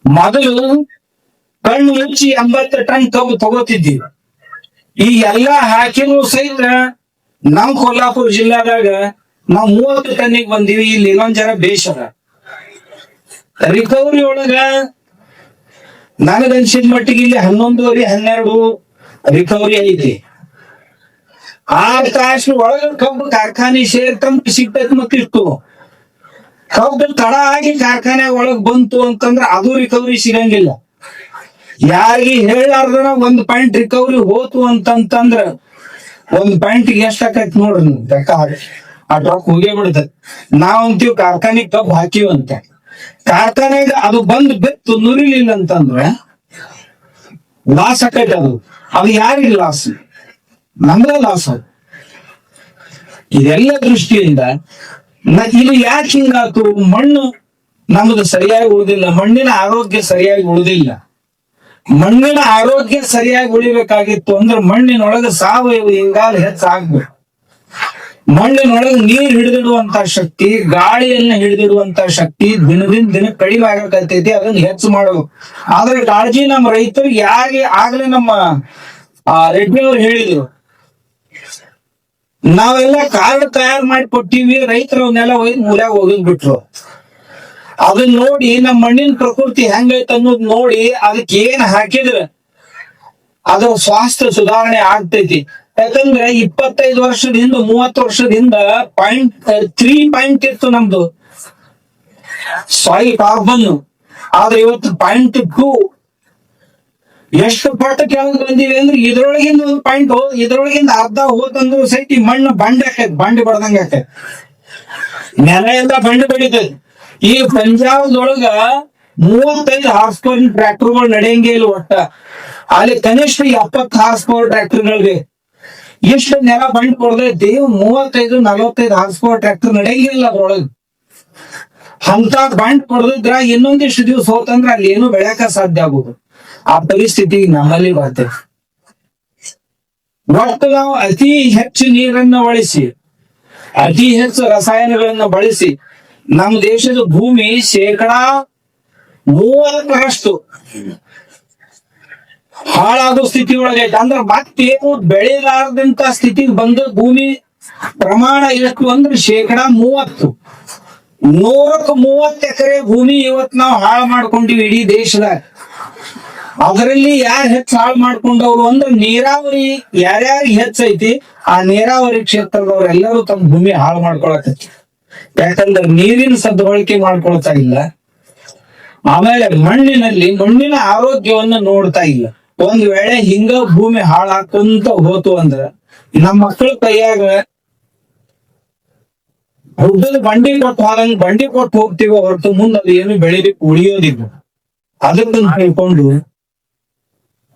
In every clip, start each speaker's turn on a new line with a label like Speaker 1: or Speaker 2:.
Speaker 1: ಮೊದಲು ಕಣ್ಣು ಮುಚ್ಚಿ 80 ಟನ್ ಕಬ್ಬು ತಗೋತಿದ್ವಿ. ಈಗ ಎಲ್ಲಾ ಹಾಕಿನೂ ಸಹಿತ ನಮ್ ಕೊಲ್ಲಾಪುರ ಜಿಲ್ಲಾದಾಗ ನಾವ್ 30 ಟನ್ನಿಗೆ ಬಂದಿವಿ. ಇಲ್ಲಿ ಇನ್ನೊಂದ್ ಜರ ಬೇಷದ ರಿಕವರಿ ಒಳಗ ನನಗನ್ಸಿದ ಮಟ್ಟಿಗೆ ಇಲ್ಲಿ 11 12 ರಿಕವರಿ ಐತಿ. 6 ತಾಸು ಒಳಗ ಕಬ್ಬು ಕಾರ್ಖಾನೆ ಸೇರ್ತಂತ ಸಿಗ್ತೈತಿ. ಮತ್ತಿಷ್ಟು ಕಬ್ಬು ತಡ ಆಗಿ ಕಾರ್ಖಾನೆ ಒಳಗ್ ಬಂತು ಅಂತಂದ್ರ ಅದು ರಿಕವರಿ ಸಿಗಂಗಿಲ್ಲ. ಯಾರಿಗೆ ಹೇಳಾರ್ದನ 1 ಪಾಯಿಂಟ್ ರಿಕವರಿ ಹೋತು ಅಂತಂದ್ರ 1 ಪಾಯಿಂಟ್ಗೆ ಎಷ್ಟ್ ಆಕೈತಿ ನೋಡ್ರಿ ಲೆಕ್ಕ ಹಾಕಿ. ಆ ಟ್ರಕ್ ಹೋಗೇ ಬಿಡ್ತೈತಿ. ನಾವ್ ಅಂತೀವ್ ಕಾರ್ಖಾನೆಗೆ ಕಬ್ಬು ಹಾಕಿವಂತ. ಕಾರ್ಖಾನೆಗ ಅದು ಬಂದ್ ಬಿತ್ತು ನುರಿಲಿಲ್ಲ ಅಂತಂದ್ರ ಲಾಸ್ ಆಕೈತಿ. ಅದು ಯಾರಿಗ ಲಾಸ್? ನಮ್ಗ ಲಾಸ್. ಇದೆಲ್ಲ ದೃಷ್ಟಿಯಿಂದ ಇದು ಯಾಕೆ ಹಿಂಗಾತು? ಮಣ್ಣು ನಮ್ದು ಸರಿಯಾಗಿ ಉಳಿದಿಲ್ಲ. ಮಣ್ಣಿನ ಆರೋಗ್ಯ ಸರಿಯಾಗಿ ಉಳಿದಿಲ್ಲ. ಮಣ್ಣಿನ ಆರೋಗ್ಯ ಸರಿಯಾಗಿ ಉಳಿಬೇಕಾಗಿತ್ತು ಅಂದ್ರೆ ಮಣ್ಣಿನೊಳಗೆ ಸಾವಯವ ಇಂಗಾಲ ಹೆಚ್ಚಾಗ್ಬೇಕು. ಮಣ್ಣಿನೊಳಗೆ ನೀರ್ ಹಿಡಿದಿಡುವಂತ ಶಕ್ತಿ, ಗಾಳಿಯನ್ನ ಹಿಡಿದಿಡುವಂತ ಶಕ್ತಿ ದಿನದಿಂದ ದಿನ ಕಡಿಮೆ ಆಗಕತ್ತೈತಿ. ಅದನ್ನ ಹೆಚ್ಚು ಮಾಡಬೇಕು. ಆದ್ರೆ ಕಾಳಜಿ ನಮ್ಮ ರೈತರಿಗೆ ಯಾರಿಗೆ ಆಗ್ಲೇ ನಮ್ಮ ರೆಡ್ಡಿ ಅವ್ರು ಹೇಳಿದ್ರು, ನಾವೆಲ್ಲ ಕಾರ್ಡ್ ತಯಾರು ಮಾಡಿ ಕೊಟ್ಟಿವಿ, ರೈತರು ಅವನ್ನೆಲ್ಲ ಒಯ್ದು ಮೂಲ್ಯಾಗ ಹೋಗಿದ್ ಬಿಟ್ರು. ಅದನ್ನ ನೋಡಿ ನಮ್ಮ ಮಣ್ಣಿನ ಪ್ರಕೃತಿ ಹೆಂಗೈತೆ ಅನ್ನೋದ್ ನೋಡಿ ಅದಕ್ಕೆ ಏನ್ ಹಾಕಿದ್ರ ಅದ್ರ ಸ್ವಾಸ್ಥ್ಯ ಸುಧಾರಣೆ ಆಗ್ತೈತಿ. ಯಾಕಂದ್ರೆ 25 ವರ್ಷದ ಹಿಂದ 30 ವರ್ಷದ ಹಿಂದ 0.3 ಪಾಯಿಂಟ್ ಇತ್ತು ನಮ್ದು ಸಾಯಿಲ್ ಕಾರ್ಬನ್. ಆದ್ರೆ ಇವತ್ತು 0.2. ಎಷ್ಟು ಪಟ್ಟ ಕೆಳಗೆ ಬಂದಿವಿ ಅಂದ್ರೆ ಇದ್ರೊಳಗಿಂದ 1 ಪಾಯಿಂಟ್ ಇದ್ರೊಳಗಿಂದ ಅರ್ಧ ಹೋತಂದ್ರು ಸಹಿತ ಮಣ್ಣು ಬಂಡೆ ಆಕೈತಿ. ಬಂಡೆ ಬಡ್ದಂಗ ಆಕೈತಿ. ನೆಲ ಎಲ್ಲ ಬಂಡೆ ಬಡಿತೈತಿ. ಈ ಪಂಜಾಬ್ದೊಳಗ 35 ಹಾರ್ಸ್ ಪವರ್ ಟ್ರ್ಯಾಕ್ಟರ್ಗಳು ನಡೆಯಂಗೆ ಇಲ್ಲ. ಒಟ್ಟ ಅಲ್ಲಿ ಕನಿಷ್ಠ 70 ಹಾರ್ಸ್ ಪವರ್ ಟ್ರ್ಯಾಕ್ಟರ್ಗಳಿಗೆ ಎಷ್ಟು ನೆಲ ಬಂಡ್ ಕೊಡದೈತಿ. 35-45 ಹಾರ್ಸ್ ಪವರ್ ಟ್ರ್ಯಾಕ್ಟರ್ ನಡೆಯಂಗಿಲ್ಲ ಅದ್ರೊಳಗ. ಅಂತ ಬಂಡ್ ಕೊಡದಿದ್ರ ಇನ್ನೊಂದಿಷ್ಟು ದಿವ್ಸ ಹೋತಂದ್ರ ಅಲ್ಲಿ ಏನು ಬೆಳ್ಯಾಕ ಸಾಧ್ಯ ಆಗುದು. ಆ ಪರಿಸ್ಥಿತಿ ನಮ್ಮಲ್ಲಿ ಬರ್ತೈತಿ. ಒಟ್ಟು ನಾವು ಅತಿ ಹೆಚ್ಚು ನೀರನ್ನ ಬಳಸಿ, ಅತಿ ಹೆಚ್ಚು ರಸಾಯನಗಳನ್ನ ಬಳಸಿ ನಮ್ಮ ದೇಶದ ಭೂಮಿ 30% ಹಾಳಾಗೋ ಸ್ಥಿತಿ ಒಳಗೈತೆ. ಅಂದ್ರೆ ಮತ್ತೇನು ಬೆಳೆಲಾರದಂತ ಸ್ಥಿತಿಗೆ ಬಂದ ಭೂಮಿ ಪ್ರಮಾಣ ಎಷ್ಟು ಅಂದ್ರೆ 30%. 100ಕ್ಕೆ 30 ಎಕರೆ ಭೂಮಿ ಇವತ್ ನಾವು ಹಾಳು ಮಾಡ್ಕೊಂಡಿವಿ ಇಡೀ ದೇಶದಾಗ. ಅದರಲ್ಲಿ ಯಾರು ಹೆಚ್ಚು ಹಾಳು ಮಾಡ್ಕೊಂಡವ್ರು ಅಂದ್ರೆ ನೀರಾವರಿ ಯಾರ್ಯಾರಿಗೆ ಹೆಚ್ಚೈತಿ ಆ ನೀರಾವರಿ ಕ್ಷೇತ್ರದವ್ರೆಲ್ಲರೂ ತಮ್ಮ ಭೂಮಿ ಹಾಳು ಮಾಡ್ಕೊಳಕತ್ತಿ. ಯಾಕಂದ್ರೆ ನೀರಿನ ಸದ್ಬಳಕೆ ಮಾಡ್ಕೊಳ್ತಾ ಇಲ್ಲ. ಆಮೇಲೆ ಮಣ್ಣಿನ ಆರೋಗ್ಯವನ್ನ ನೋಡ್ತಾ ಇಲ್ಲ. ಒಂದ್ ವೇಳೆ ಹಿಂಗ ಭೂಮಿ ಹಾಳಾಕೊಂತ ಹೋತು ಅಂದ್ರ ನಮ್ಮ ಮಕ್ಕಳ ಕೈಯಾಗ ಹುಡ್ಡದ ಬಂಡಿ ಕೊಟ್ಟು ಹೋಗ್ತೀವಿ ಹೊರತು ಮುಂದೆ ಅದು ಏನು ಬೆಳಿಲಿಕ್ಕೆ ಉಳಿಯೋದಿಲ್ಲ. ಅದಕ್ಕಂತ ಹೇಳ್ಕೊಂಡು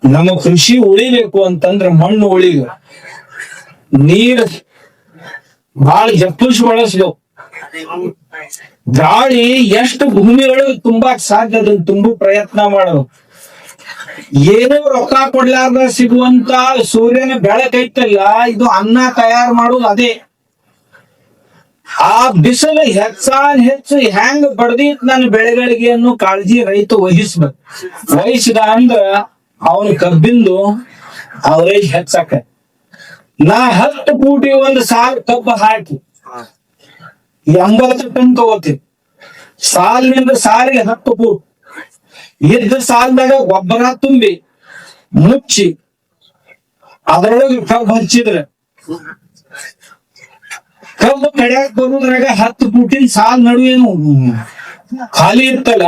Speaker 1: ನಮ್ಮ ಕೃಷಿ ಉಳಿಬೇಕು ಅಂತಂದ್ರ ಮಣ್ಣು ಉಳಿಬೇಕು, ನೀರ್ ಬಹಳ ಜಪ್ಪಿಸಿ ಬಳಸ್ಬೇಕು. ಗಾಳಿ ಎಷ್ಟು ಭೂಮಿಯೊಳಗೆ ತುಂಬಾಕ್ ಸಾಧ್ಯ ಅದನ್ನ ತುಂಬಾ ಪ್ರಯತ್ನ ಮಾಡೋದು. ಏನೋ ರೊಕ್ಕ ಕೊಡ್ಲಾರ್ದ ಸಿಗುವಂತ ಸೂರ್ಯನ ಬೆಳಕೈತಲ್ಲ, ಇದು ಅನ್ನ ತಯಾರು ಮಾಡೋದು ಅದೇ. ಆ ಬಿಸಿಲು ಹೆಚ್ಚು ಹೆಂಗ್ ಬಡ್ದಿತ್ ನನ್ನ ಬೆಳೆಗಳಿಗೆ ಅನ್ನೋ ಕಾಳಜಿ ರೈತ ವಹಿಸ್ಬೇಕು. ವಹಿಸಿದ ಅಂದ್ರ ಅವನ ಕಬ್ಬಿಂದು ಅವರೇಜ್ ಹೆಚ್ಚಾಕ. ನಾ 10 ಫೂಟಿ ಒಂದು ಸಾಲ್ ಕಬ್ಬು ಹಾಕಿ 80 ಟನ್ ತಗೋತೀವಿ. ಸಾಲಿನಿಂದ ಸಾಲಿಗೆ 10 ಫೂಟ್ ಇದ್ದ ಸಾಲ್ದಾಗ ಗೊಬ್ಬರ ತುಂಬಿ ಮುಚ್ಚಿ ಅದರೊಳಗೆ ಕಬ್ಬು ಹಚ್ಚಿದ್ರೆ ಕಬ್ಬು ಕಡಿಯಾಕ ಬರುದ್ರಾಗ 10 ಫೂಟಿನ ಸಾಲ್ ನಡುವೇನು ಖಾಲಿ ಇರ್ತಲ್ಲ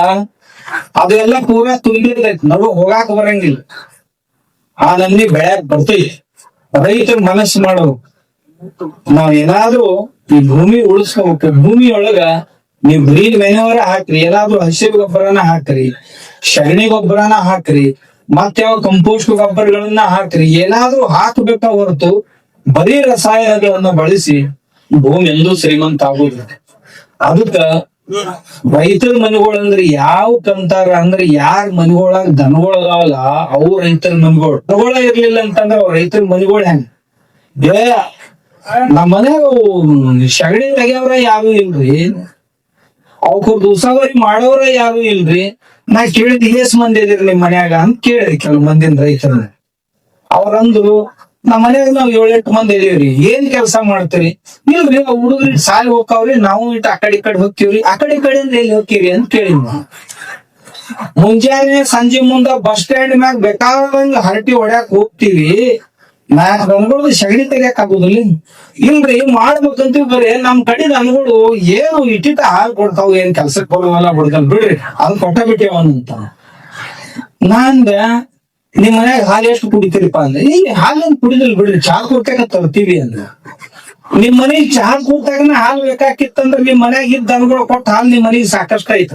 Speaker 1: ಅದೆಲ್ಲ ಪೂರಾ ತುಂಬಿರ್ತೈತಿ. ನಡು ಹೋಗಾಕ ಬರಂಗಿಲ್ಲ. ಆ ನಮ್ನಿ ಬೆಳ್ಯಾಕ ಬರ್ತೈತಿ. ರೈತರ ಮನಸ್ಸು ಮಾಡೋರು ನಾವ್ ಏನಾದ್ರೂ ಈ ಭೂಮಿ ಉಳಿಸ್ಕೋಬೇಕು. ಭೂಮಿಯೊಳಗ ನೀವ್ ಗ್ರೀನ್ ಮೆನ್ಯೂರ ಹಾಕ್ರಿ, ಏನಾದ್ರೂ ಹಸಿರು ಗೊಬ್ಬರನ ಹಾಕ್ರಿ, ಸಗಣಿ ಗೊಬ್ಬರನ ಹಾಕ್ರಿ, ಮತ್ತೆ ಯಾವ ಕಂಪೋಸ್ಟ್ ಗೊಬ್ಬರಗಳನ್ನ ಹಾಕ್ರಿ. ಏನಾದ್ರೂ ಹಾಕ್ಬೇಕ ಹೊರತು ಬರೀ ರಸಾಯನಗಳನ್ನ ಬಳಸಿ ಭೂಮಿ ಎಂದೂ ಶ್ರೀಮಂತ ಆಗುದಿಲ್ಲ. ಅದಕ್ಕ ರೈತರ ಮನೆಗಳಂದ್ರೆ ಯಾವ ಕಂತಾರ ಅಂದ್ರೆ ಯಾರ ಮನೆಗೊಳಗ ದನಗಳದಾವಲ್ಲ ಅವು ರೈತರ ಮನೆಗಳು. ದನಗಳ ಇರ್ಲಿಲ್ಲ ಅಂತಂದ್ರ ಅವ್ರ ರೈತರ ಮನೆಗಳು ಹೆಂಗ? ನಮ್ಮ ಮನ್ಯಾಗ ಸಗಣಿ ತೆಗಿಯವ್ರ ಯಾರು ಇಲ್ರಿ, ಅವಕ್ಕ ಉಸಾವರಿ ಮಾಡೋರ ಯಾರು ಇಲ್ರಿ. ನಾ ಕೇಳಿದ್ ಎಸ್ ಮಂದಿ ಇದೀರಿ ನಿಮ್ ಮನ್ಯಾಗ ಅಂತ ಕೇಳಿದ್ರಿ ಕೆಲವು ಮಂದಿನ ರೈತರನ್ನ. ಅವ್ರಂದ್ರು ನಮ್ಮ ಮನ್ಯಾಗ ನಾವ್ 7-8 ಮಂದಿ ಇದೀವ್ರಿ. ಏನ್ ಕೆಲಸ ಮಾಡ್ತೀರಿ? ಇಲ್ರಿ ಹುಡುಗ್ರಿ ಸಾಲಿ ಹೋಗ್ತಾವ್ರಿ, ನಾವು ಇಟ್ಟು ಆ ಕಡೆ ಈ ಕಡೆ ಹೋಗ್ತೀವ್ರಿ. ಆ ಕಡೆ ಈ ಕಡೆ ಅಂದ್ರೆ ಎಲ್ಲಿ ಹೋಗ್ತೀರಿ ಅಂತ ಕೇಳಿದ್ ನಾವು. ಮುಂಜಾನೆ ಸಂಜೆ ಮುಂದ ಬಸ್ ಸ್ಟ್ಯಾಂಡ್ ಮ್ಯಾಗ ಬೇಕಾದಂಗ ಹರಟಿ ಹೊಡ್ಯಾಕ್ ಹೋಗ್ತೀವಿ, ದನಗಳು ಸಗಣಿ ತೆಗಿಯಕ್ ಆಗುದಿಲ್ಲ. ಇಲ್ರಿ ಮಾಡ್ಬೇಕಂತೀವಿ, ಬರೀ ನಮ್ ಕಡೆ ದನಗಳು ಏನು ಇಟ್ಟಿಟ್ಟ ಹಾಲು ಕೊಡ್ತಾವ, ಏನ್ ಕೆಲ್ಸಕ್ ಬರೋವಲ್ಲ ಬಿಡ್ಕಲ್ ಬಿಡ್ರಿ, ಅದು ಕೊಟ್ಟ ಬಿಟ್ಟೇವಂತ. ನಾಂದ ನಿಮ್ ಮನ್ಯಾಗ ಹಾಲು ಎಷ್ಟು ಕುಡಿತೀರಿಪ್ಪ ಅಂದ್ರೆ, ಈ ಹಾಲನ್ ಕುಡಿದಿಲ್ ಬಿಡ್ರಿ, ಚಾ ಕುಡ್ತಾಗ ತರ್ತೀವಿ ಅಂದ್ರ. ನಿಮ್ ಮನೆಗ್ ಚಹಾ ಕೂತಾಗನ ಹಾಲು ಬೇಕಾಕಿತ್ತಂದ್ರ ನಿಮ್ ಮನ್ಯಾಗ ಇದ್ದ ದನಗಳು ಕೊಟ್ಟ ಹಾಲು ನಿಮ್ ಮನೆಗ್ ಸಾಕಷ್ಟ ಐತ.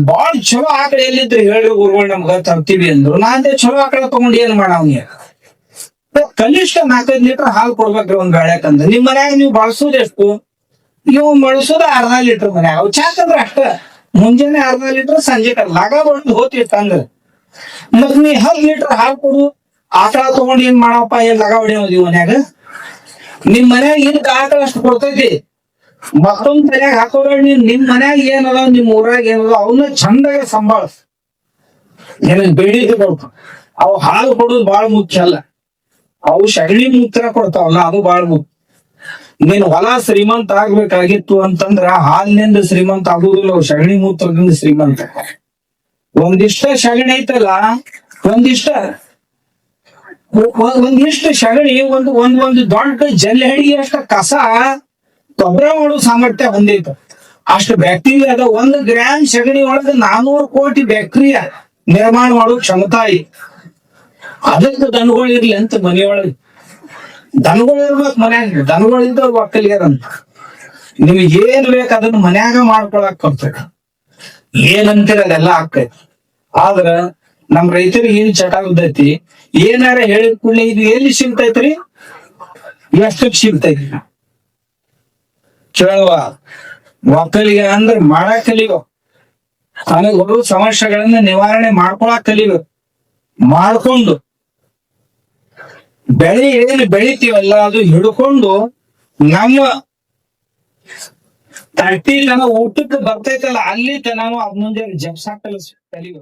Speaker 1: ಬಾಳ ಚಲೋ ಆಕಳ ಎಲ್ಲಿದ್ರು ಹೇಳ್ರಿ ಗುರುಗಳು, ನಮ್ಗ ತರ್ತೀವಿ ಅಂದ್ರು. ನಾಂದೇ ಚಲೋ ಆಕಳ ತಗೊಂಡ್ ಏನ್ ಮಾಡವ್ನಿ? ಕನಿಷ್ಠ 4-5 ಲೀಟರ್ ಹಾಲು ಕೊಡ್ಬೇಕ್ರಿ ಒಂದ್ ಬೆಳ್ಯಾಕಂದ. ನಿಮ್ ಮನ್ಯಾಗ ನೀವು ಬಳಸೋದ್ ಎಷ್ಟು? ಇವ್ ಬಳಸೋದ ಅರ್ಧ ಲೀಟರ್ ಮನ್ಯಾಗ. ಅವ್ ಚಾಕಂದ್ರ ಅಷ್ಟ, ಮುಂಜಾನೆ ಅರ್ಧ ಲೀಟರ್, ಸಂಜೆ ಲಗ ಬಡ್ದು ಹೋತಿತ್ತಂದ್ರ. ಮತ್ ನೀ 10 ಲೀಟರ್ ಹಾಲು ಕೊಡು, ಆಕಳ ತಗೊಂಡ್ ಏನ್ ಮಾಡಪ್ಪ? ಏನ್ ಲಗ ಹೊಡಿಯೋದಿ ಮನ್ಯಾಗ? ನಿಮ್ ಮನ್ಯಾಗ ಇದ್ದ ಆಕಳ ಅಷ್ಟು ಕೊಡ್ತೈತಿ. ಮತ್ತೊಂದ್ ತಲೆಯಾಗ ಹಾಕೋರ, ನಿಮ್ ಮನ್ಯಾಗ ಏನದ, ನಿಮ್ ಊರಾಗ ಏನದ ಅವನ್ನ ಚಂದಾಗ ಸಂಭಾಳಿಸ್. ನಿನಗ್ ಬೇಡಿದ್ದು ಕೊಡ್ತು. ಅವು ಹಾಲು ಕೊಡೋದು ಬಹಳ ಮುಖ್ಯ ಅಲ್ಲ, ಅವು ಸಗಣಿ ಮೂತ್ರ ಕೊಡ್ತಾವಲ್ಲ ಅದು ಬಹಳ ಮುಖ್ಯ. ನೀನ್ ಹೊಲ ಶ್ರೀಮಂತ ಆಗ್ಬೇಕಾಗಿತ್ತು ಅಂತಂದ್ರ ಹಾಲಿನಿಂದ ಶ್ರೀಮಂತ ಆಗುದಿಲ್ಲ, ಅವು ಸಗಣಿ ಮೂತ್ರದಿಂದ ಶ್ರೀಮಂತ. ಒಂದಿಷ್ಟ ಸಗಣಿ ಐತಲ್ಲ, ಒಂದಿಷ್ಟು ಸಗಣಿ ಒಂದು ದೊಡ್ಡ ಜಲ್ಲೆಹಡಿ ಅಷ್ಟ ಕಸ ಗೊಬ್ಬರ ಮಾಡೋ ಸಾಮರ್ಥ್ಯ ಹೊಂದೈತ. ಅಷ್ಟು ಬ್ಯಾಕ್ಟೀರಿಯಾ ಅದ. 1 ಗ್ರಾಮ್ ಸಗಣಿ ಒಳಗ 400 ಕೋಟಿ ಬ್ಯಾಕ್ಟೀರಿಯಾ ನಿರ್ಮಾಣ ಮಾಡೋ ಕ್ಷಮತಾ ಐತಿ. ಅದಕ್ಕೆ ದನಗಳು ಇರ್ಲಿ ಅಂತ ಮನೆಯೊಳಗೆ. ದನಗಳು ಇರ್ಬೇಕು ಮನ್ಯಾಗ, ದನಗಳಿಂದ ಒಕ್ಕಲಿಗರಂತ. ನಿಮ್ಗೆ ಏನ್ ಬೇಕು ಅದನ್ನ ಮನ್ಯಾಗ ಮಾಡ್ಕೊಳಕ್ ಬರ್ತೈತಿ. ಏನಂತೀರ ಅದೆಲ್ಲ ಆಕೈತಿ. ಆದ್ರ ನಮ್ ರೈತರಿಗೆ ಏನ್ ಚಟ ಬಿದ್ದೈತಿ, ಏನಾರ ಹೇಳಿದ ಕೂಡಲೇ ಇದು ಎಲ್ಲಿ ಸಿಗ್ತೈತ್ರಿ, ಎಷ್ಟಕ್ ಸಿಗ್ತೈತಿ ಕೇಳುವ. ಒಕ್ಕಲಿಗ ಅಂದ್ರ ಮಾಡಕ್ ಕಲಿಯೋ, ನನಗ್ ಬರೋ ಸಮಸ್ಯೆಗಳನ್ನ ನಿವಾರಣೆ ಮಾಡ್ಕೊಳಕ್ ಕಲಿಯೋ. ಮಾಡ್ಕೊಂಡು ಬೆಳೆ ಏನ್ ಬೆಳಿತೀವಲ್ಲ ಅದು ಹಿಡ್ಕೊಂಡು ನಮ್ಮ ತಟ್ಟಿ ನಮ್ಮ ಊಟಕ್ಕೆ ಬರ್ತೈತಲ್ಲ ಅಲ್ಲಿ ನಾವು ಅದ್ ಮುಂದೆ ಜಪ್ಸಾಕ್ ಕಲಿಯೋ.